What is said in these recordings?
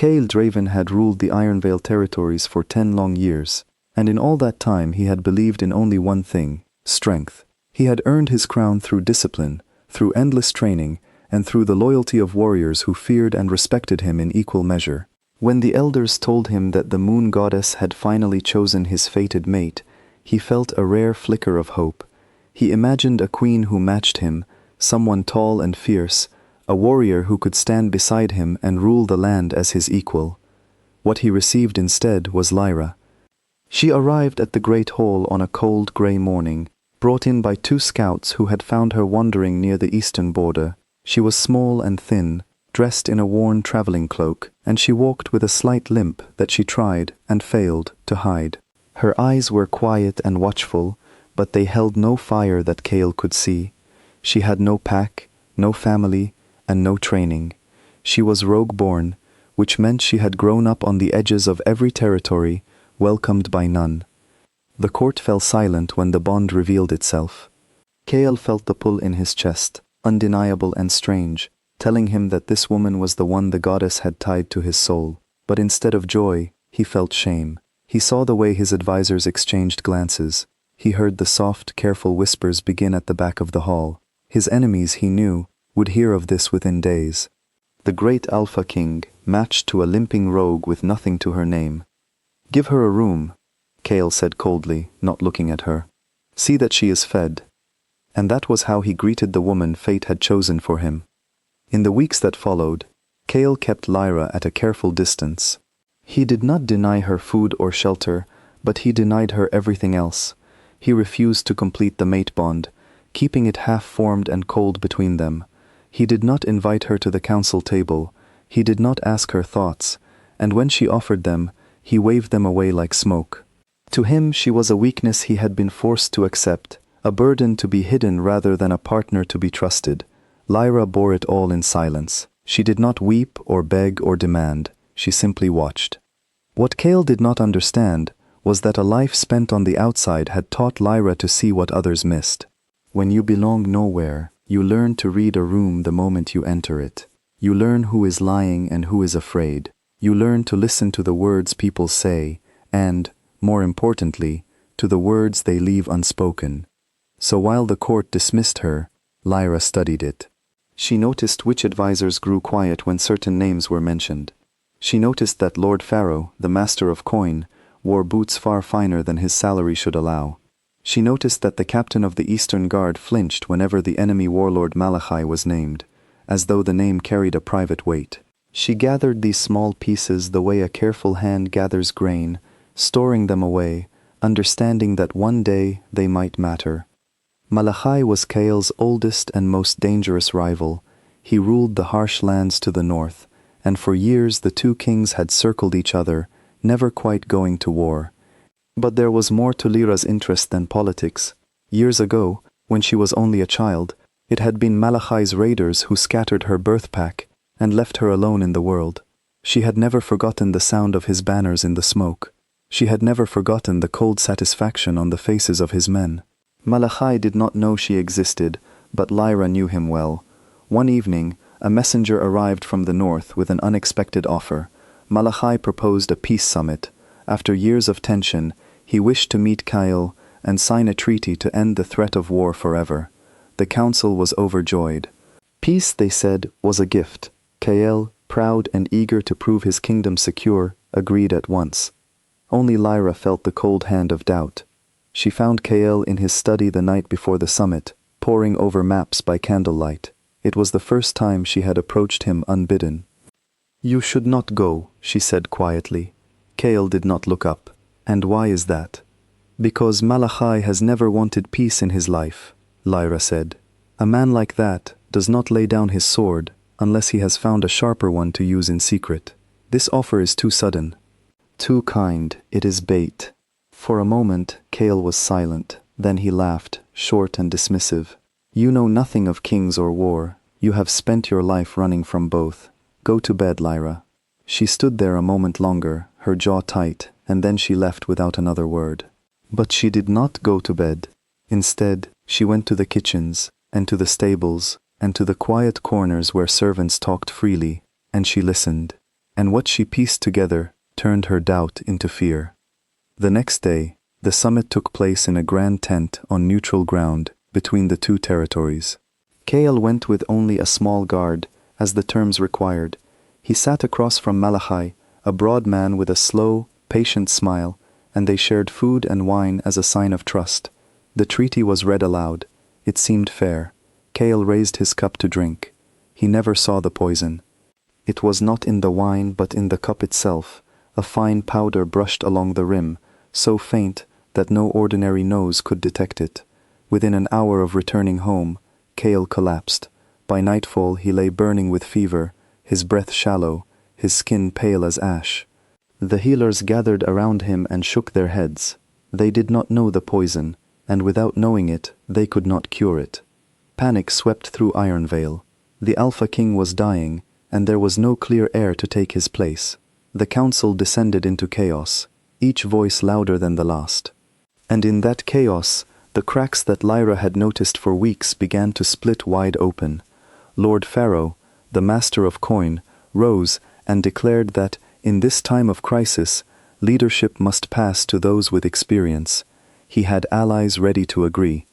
Kael Draven had ruled the Ironvale territories for 10 long years, and in all that time he had believed in only one thing: strength. He had earned his crown through discipline, through endless training, and through the loyalty of warriors who feared and respected him in equal measure. When the elders told him that the moon goddess had finally chosen his fated mate, he felt a rare flicker of hope. He imagined a queen who matched him, someone tall and fierce, a warrior who could stand beside him and rule the land as his equal. What he received instead was Lyra. She arrived at the Great Hall on a cold grey morning, brought in by 2 scouts who had found her wandering near the eastern border. She was small and thin, dressed in a worn traveling cloak, and she walked with a slight limp that she tried, and failed, to hide. Her eyes were quiet and watchful, but they held no fire that Kael could see. She had no pack, no family, and no training. She was rogue-born, which meant she had grown up on the edges of every territory, welcomed by none. The court fell silent when the bond revealed itself. Kael felt the pull in his chest, undeniable and strange, telling him that this woman was the one the goddess had tied to his soul. But instead of joy, he felt shame. He saw the way his advisors exchanged glances. He heard the soft, careful whispers begin at the back of the hall. His enemies, he knew, would hear of this within days. The great Alpha King, matched to a limping rogue with nothing to her name. "Give her a room," Kael said coldly, not looking at her. "See that she is fed." And that was how he greeted the woman fate had chosen for him. In the weeks that followed, Kael kept Lyra at a careful distance. He did not deny her food or shelter, but he denied her everything else. He refused to complete the mate bond, keeping it half-formed and cold between them. He did not invite her to the council table. He did not ask her thoughts, and when she offered them, he waved them away like smoke. To him she was a weakness he had been forced to accept, a burden to be hidden rather than a partner to be trusted. Lyra bore it all in silence. She did not weep or beg or demand. She simply watched. What Kael did not understand was that a life spent on the outside had taught Lyra to see what others missed. When you belong nowhere, you learn to read a room the moment you enter it. You learn who is lying and who is afraid. You learn to listen to the words people say and, more importantly, to the words they leave unspoken. So while the court dismissed her, Lyra studied it. She noticed which advisors grew quiet when certain names were mentioned. She noticed that Lord Pharaoh, the master of coin, wore boots far finer than his salary should allow. She noticed that the captain of the Eastern Guard flinched whenever the enemy warlord Malachai was named, as though the name carried a private weight. She gathered these small pieces the way a careful hand gathers grain, storing them away, understanding that one day they might matter. Malachai was Kael's oldest and most dangerous rival. He ruled the harsh lands to the north, and for years the 2 kings had circled each other, never quite going to war. But there was more to Lyra's interest than politics. Years ago, when she was only a child, it had been Malachai's raiders who scattered her birth pack and left her alone in the world. She had never forgotten the sound of his banners in the smoke. She had never forgotten the cold satisfaction on the faces of his men. Malachai did not know she existed, but Lyra knew him well. One evening, a messenger arrived from the north with an unexpected offer. Malachai proposed a peace summit. After years of tension, he wished to meet Kael and sign a treaty to end the threat of war forever. The council was overjoyed. Peace, they said, was a gift. Kael, proud and eager to prove his kingdom secure, agreed at once. Only Lyra felt the cold hand of doubt. She found Kael in his study the night before the summit, poring over maps by candlelight. It was the first time she had approached him unbidden. "You should not go," she said quietly. Kael did not look up. "And why is that?" "Because Malachai has never wanted peace in his life," Lyra said. "A man like that does not lay down his sword unless he has found a sharper one to use in secret. This offer is too sudden. Too kind, it is bait." For a moment, Kael was silent. Then he laughed, short and dismissive. "You know nothing of kings or war. You have spent your life running from both. Go to bed, Lyra." She stood there a moment longer, her jaw tight, and then she left without another word. But she did not go to bed. Instead, she went to the kitchens, and to the stables, and to the quiet corners where servants talked freely, and she listened. and what she pieced together turned her doubt into fear. The next day, the summit took place in a grand tent on neutral ground between the two territories. Kael went with only a small guard, as the terms required. He sat across from Malachai, a broad man with a slow, patient smile, and they shared food and wine as a sign of trust. The treaty was read aloud. It seemed fair. Kael raised his cup to drink. He never saw the poison. It was not in the wine but in the cup itself, a fine powder brushed along the rim, so faint that no ordinary nose could detect it. Within an hour of returning home, Kael collapsed. By nightfall he lay burning with fever, his breath shallow, his skin pale as ash. The healers gathered around him and shook their heads. They did not know the poison, and without knowing it, they could not cure it. Panic swept through Ironvale. The Alpha King was dying, and there was no clear heir to take his place. The council descended into chaos, each voice louder than the last. And in that chaos, the cracks that Lyra had noticed for weeks began to split wide open. Lord Pharaoh, the master of coin, rose and declared that, in this time of crisis, leadership must pass to those with experience. He had allies ready to agree.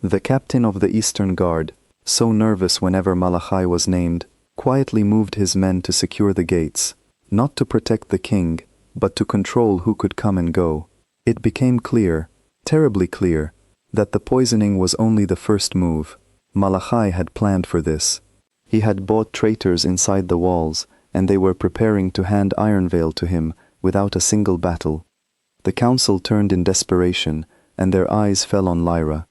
The captain of the Eastern Guard, so nervous whenever Malachai was named, quietly moved his men to secure the gates, not to protect the king, but to control who could come and go. It became clear, terribly clear, that the poisoning was only the first move. Malachai had planned for this. He had bought traitors inside the walls, and they were preparing to hand Ironvale to him without a single battle. The council turned in desperation, and their eyes fell on Lyra.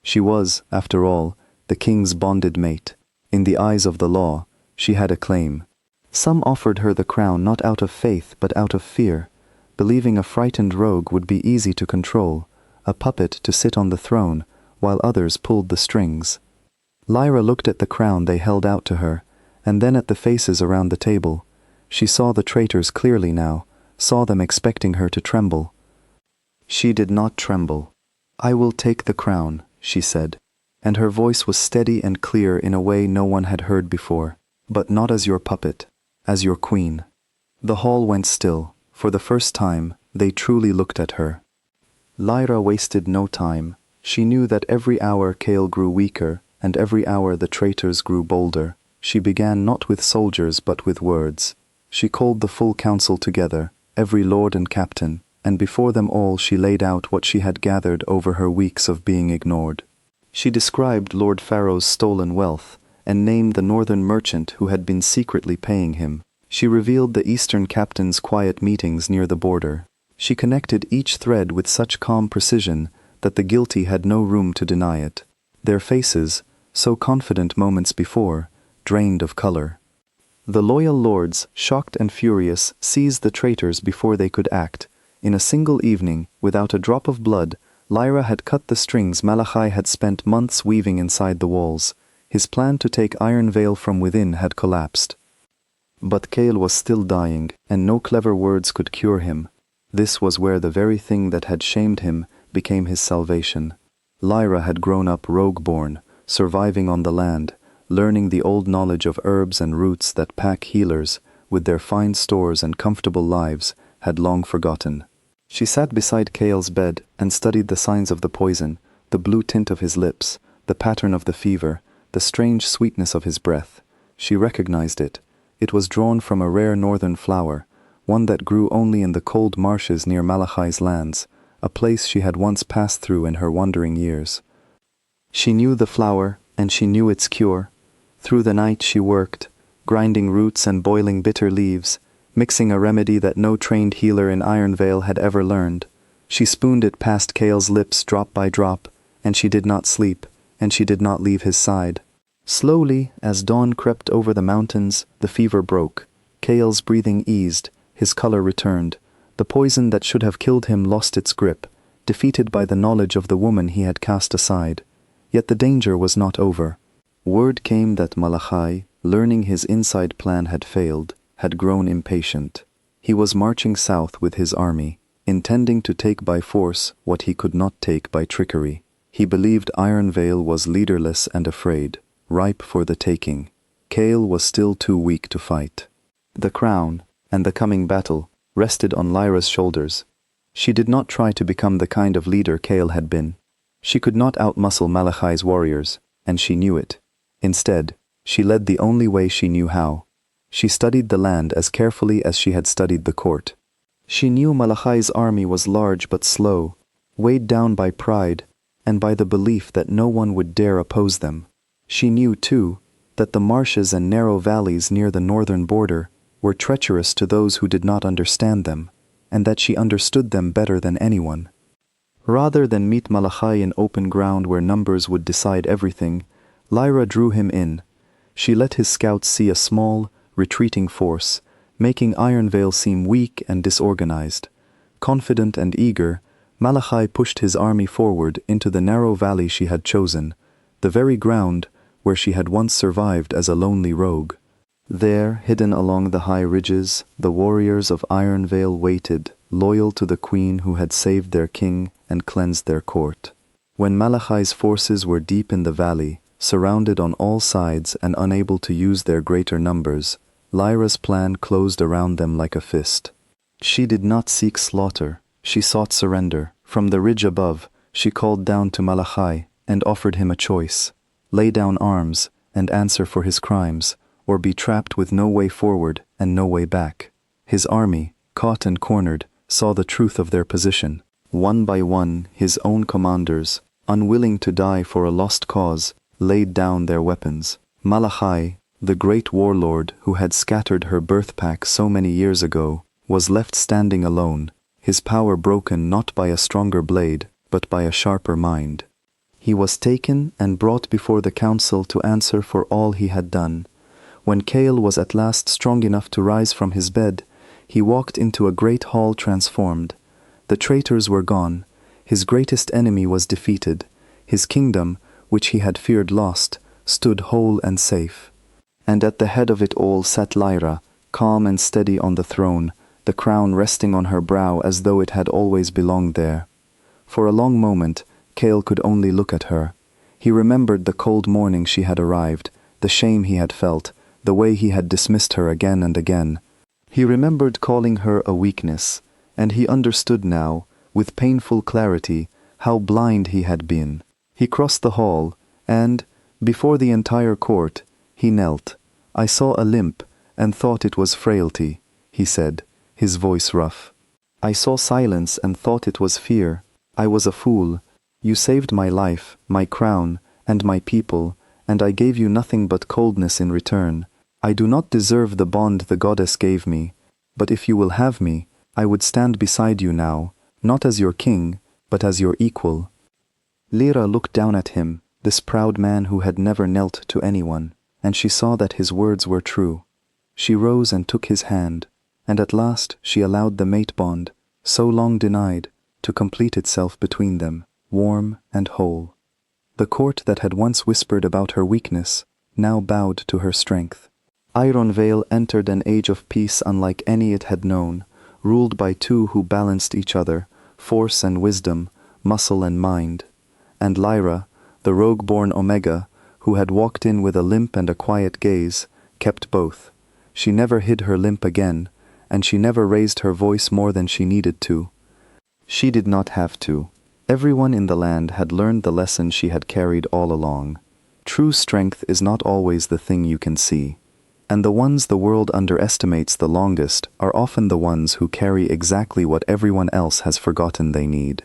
She was, after all, the king's bonded mate. In the eyes of the law, she had a claim. Some offered her the crown not out of faith but out of fear, believing a frightened rogue would be easy to control, a puppet to sit on the throne, while others pulled the strings. Lyra looked at the crown they held out to her, and then at the faces around the table. She saw the traitors clearly now, saw them expecting her to tremble. She did not tremble. "I will take the crown," she said, and her voice was steady and clear in a way no one had heard before. "But not as your puppet, as your queen." The hall went still. For the first time, they truly looked at her. Lyra wasted no time. She knew that every hour Kael grew weaker, and every hour the traitors grew bolder. She began not with soldiers but with words. She called the full council together, every lord and captain, and before them all she laid out what she had gathered over her weeks of being ignored. She described Lord Pharaoh's stolen wealth, and named the northern merchant who had been secretly paying him. She revealed the eastern captain's quiet meetings near the border. She connected each thread with such calm precision that the guilty had no room to deny it. Their faces, so confident moments before, drained of color. The loyal lords, shocked and furious, seized the traitors before they could act. In a single evening, without a drop of blood, Lyra had cut the strings Malachai had spent months weaving inside the walls. His plan to take Ironvale from within had collapsed. But Kael was still dying, and no clever words could cure him. This was where the very thing that had shamed him became his salvation. Lyra had grown up rogue-born, surviving on the land, learning the old knowledge of herbs and roots that pack healers, with their fine stores and comfortable lives, had long forgotten. She sat beside Kael's bed and studied the signs of the poison, the blue tint of his lips, the pattern of the fever, the strange sweetness of his breath. She recognized it. It was drawn from a rare northern flower, one that grew only in the cold marshes near Malachai's lands, a place she had once passed through in her wandering years. She knew the flower, and she knew its cure. Through the night she worked, grinding roots and boiling bitter leaves, mixing a remedy that no trained healer in Ironvale had ever learned. She spooned it past Kael's lips drop by drop, and she did not sleep, and she did not leave his side. Slowly, as dawn crept over the mountains, the fever broke. Kael's breathing eased, his color returned. The poison that should have killed him lost its grip, defeated by the knowledge of the woman he had cast aside. Yet the danger was not over. Word came that Malachai, learning his inside plan had failed, had grown impatient. He was marching south with his army, intending to take by force what he could not take by trickery. He believed Ironvale was leaderless and afraid, ripe for the taking. Kael was still too weak to fight. The crown, and the coming battle rested on Lyra's shoulders. She did not try to become the kind of leader Kael had been. She could not outmuscle Malachai's warriors, and she knew it. Instead, she led the only way she knew how. She studied the land as carefully as she had studied the court. She knew Malachai's army was large but slow, weighed down by pride and by the belief that no one would dare oppose them. She knew, too, that the marshes and narrow valleys near the northern border were treacherous to those who did not understand them, and that she understood them better than anyone. Rather than meet Malachai in open ground where numbers would decide everything, Lyra drew him in. She let his scouts see a small, retreating force, making Ironvale seem weak and disorganized. Confident and eager, Malachai pushed his army forward into the narrow valley she had chosen, the very ground where she had once survived as a lonely rogue. There, hidden along the high ridges, the warriors of Ironvale waited, loyal to the queen who had saved their king and cleansed their court. When Malachai's forces were deep in the valley, surrounded on all sides and unable to use their greater numbers, Lyra's plan closed around them like a fist. She did not seek slaughter, she sought surrender. From the ridge above, she called down to Malachai and offered him a choice: lay down arms and answer for his crimes, or be trapped with no way forward and no way back. His army, caught and cornered, saw the truth of their position. One by one, his own commanders, unwilling to die for a lost cause, laid down their weapons. Malachai, the great warlord who had scattered her birth pack so many years ago, was left standing alone, his power broken not by a stronger blade, but by a sharper mind. He was taken and brought before the council to answer for all he had done. When Kael was at last strong enough to rise from his bed, he walked into a great hall transformed. The traitors were gone, his greatest enemy was defeated, his kingdom, which he had feared lost, stood whole and safe. And at the head of it all sat Lyra, calm and steady on the throne, the crown resting on her brow as though it had always belonged there. For a long moment, Kael could only look at her. He remembered the cold morning she had arrived, the shame he had felt, the way he had dismissed her again and again. He remembered calling her a weakness, and he understood now, with painful clarity, how blind he had been. He crossed the hall, and, before the entire court, he knelt. "I saw a limp, and thought it was frailty," he said, his voice rough. "I saw silence and thought it was fear. I was a fool. You saved my life, my crown, and my people, and I gave you nothing but coldness in return. I do not deserve the bond the goddess gave me, but if you will have me, I would stand beside you now, not as your king, but as your equal." Lyra looked down at him, this proud man who had never knelt to anyone, and she saw that his words were true. She rose and took his hand, and at last she allowed the mate bond, so long denied, to complete itself between them, warm and whole. The court that had once whispered about her weakness now bowed to her strength. Ironvale entered an age of peace unlike any it had known, ruled by two who balanced each other, force and wisdom, muscle and mind. And Lyra, the rogue-born Omega, who had walked in with a limp and a quiet gaze, kept both. She never hid her limp again, and she never raised her voice more than she needed to. She did not have to. Everyone in the land had learned the lesson she had carried all along. True strength is not always the thing you can see, and the ones the world underestimates the longest are often the ones who carry exactly what everyone else has forgotten they need.